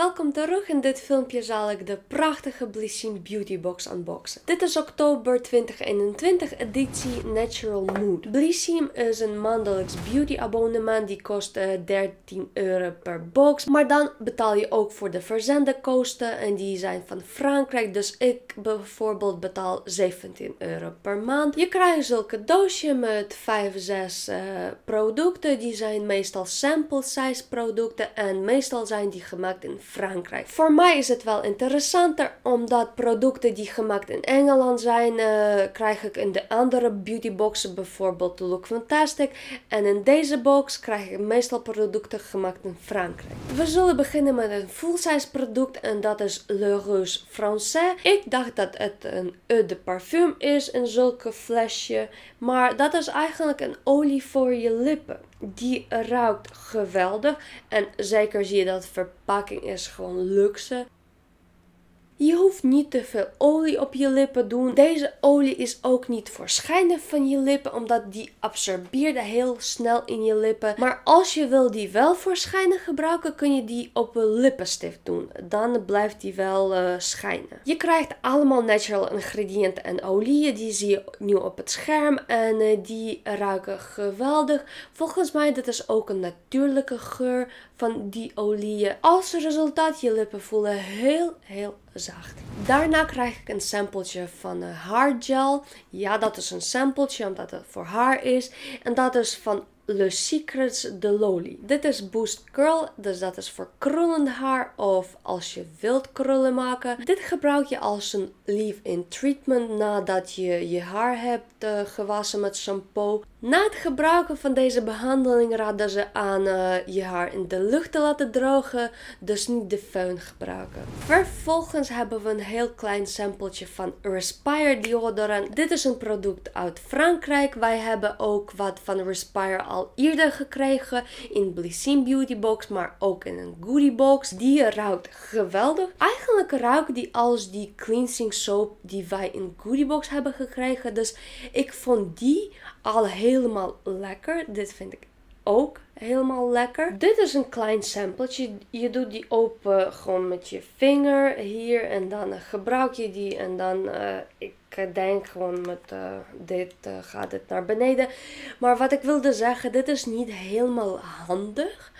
welkom terug. In dit filmpje zal ik de prachtige Blissim Beauty Box unboxen. Dit is oktober 2021 editie Natural Mood. Blissim is een maandelijks beauty abonnement die kost 13 euro per box. Maar dan betaal je ook voor de verzendkosten en die zijn van Frankrijk. Dus ik bijvoorbeeld betaal 17 euro per maand. Je krijgt zulke doosje met 5-6 producten. Die zijn meestal sample size producten en meestal zijn die gemaakt in Frankrijk. Voor mij is het wel interessanter omdat producten die gemaakt in Engeland zijn, krijg ik in de andere beautyboxen bijvoorbeeld Look Fantastic. En in deze box krijg ik meestal producten gemaakt in Frankrijk. We zullen beginnen met een full size product en dat is Le Rouge Français. Ik dacht dat het een eau de parfum is in zulke flesje, maar dat is eigenlijk een olie voor je lippen. Die ruikt geweldig en zeker zie je dat de verpakking is gewoon luxe. Je hoeft niet te veel olie op je lippen doen. Deze olie is ook niet voor schijnen van je lippen, omdat die absorbeert heel snel in je lippen. Maar als je wil die wel voor schijnen gebruiken, kun je die op een lippenstift doen. Dan blijft die wel schijnen. Je krijgt allemaal natural ingrediënten en oliën. Die zie je nu op het scherm en die ruiken geweldig. Volgens mij dit is ook een natuurlijke geur van die oliën. Als resultaat je lippen voelen heel zacht. Daarna krijg ik een sampletje van haargel. Ja, dat is een sampletje omdat het voor haar is. En dat is van Le Secrets de Loli. Dit is Boost Curl, dus dat is voor krullend haar of als je wilt krullen maken. Dit gebruik je als een leave-in treatment nadat je je haar hebt gewassen met shampoo. Na het gebruiken van deze behandeling raden ze aan je haar in de lucht te laten drogen, dus niet de föhn gebruiken. Vervolgens hebben we een heel klein sampletje van Respire deodorant. Dit is een product uit Frankrijk. Wij hebben ook wat van Respire al eerder gekregen in Blissim Beauty Box, maar ook in een Goodie Box. Die ruikt geweldig. Eigenlijk ruikt die als die cleansing soap die wij in Goodie Box hebben gekregen. Dus ik vond die al helemaal lekker. Dit vind ik ook helemaal lekker. Dit is een klein sampletje. Je doet die open gewoon met je vinger hier en dan gebruik je die en dan ik denk gewoon met dit gaat het naar beneden. Maar wat ik wilde zeggen, dit is niet helemaal handig.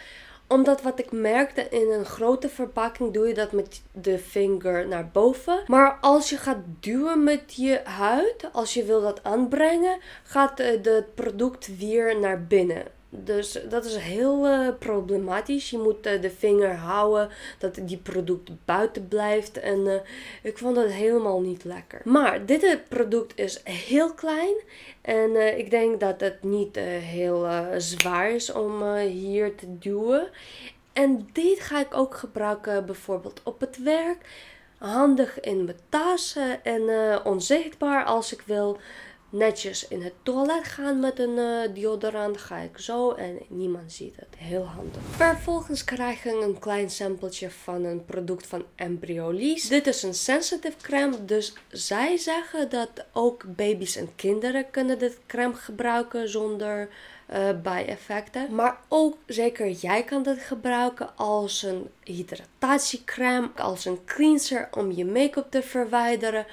Omdat wat ik merkte, in een grote verpakking doe je dat met de vinger naar boven. Maar als je gaat duwen met je huid, als je wil dat aanbrengen, gaat het product weer naar binnen. Dus dat is heel problematisch. Je moet de vinger houden dat die product buiten blijft. En ik vond dat helemaal niet lekker. Maar dit product is heel klein. En ik denk dat het niet heel zwaar is om hier te duwen. En dit ga ik ook gebruiken bijvoorbeeld op het werk. Handig in mijn tas en onzichtbaar als ik wil netjes in het toilet gaan met een deodorant, ga ik zo en niemand ziet het. Heel handig. Vervolgens krijg ik een klein sampletje van een product van Embryolisse. Dit is een sensitive crème, dus zij zeggen dat ook baby's en kinderen kunnen dit crème gebruiken zonder bijeffecten. Maar ook zeker jij kan dit gebruiken als een hydratatiecrème, als een cleanser om je make-up te verwijderen,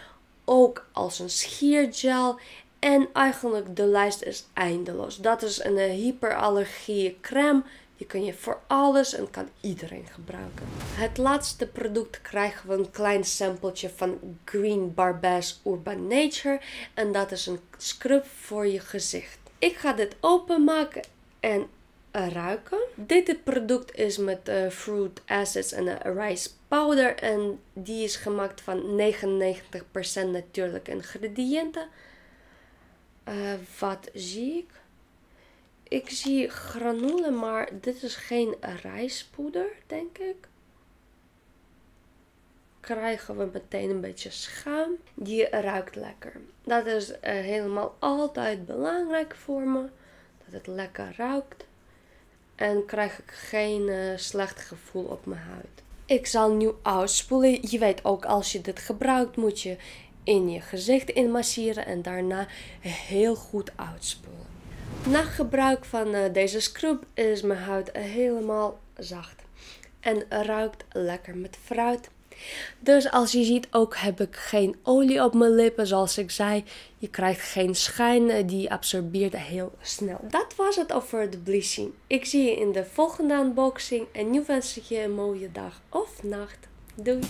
ook als een schiergel. En eigenlijk de lijst is eindeloos. Dat is een hyperallergie crème. Die kun je voor alles en kan iedereen gebruiken. Het laatste product krijgen we een klein sampletje van Green Barbaz Urban Nature. En dat is een scrub voor je gezicht. Ik ga dit openmaken en ruiken. Dit product is met fruit acids en rice powder. En die is gemaakt van 99% natuurlijke ingrediënten. Wat zie ik? Ik zie granulen, maar dit is geen rijstpoeder, denk ik. Krijgen we meteen een beetje schuim. Die ruikt lekker. Dat is helemaal altijd belangrijk voor me. Dat het lekker ruikt. En krijg ik geen slecht gevoel op mijn huid. Ik zal nu uitspoelen. Je weet ook, als je dit gebruikt, moet je in je gezicht inmasseren en daarna heel goed uitspoelen. Na gebruik van deze scrub is mijn huid helemaal zacht. en ruikt lekker met fruit. Dus als je ziet ook heb ik geen olie op mijn lippen. Zoals ik zei, je krijgt geen schijn. Die absorbeert heel snel. Dat was het over de Blissim. Ik zie je in de volgende unboxing. En nu wens ik je een mooie dag of nacht. Doei!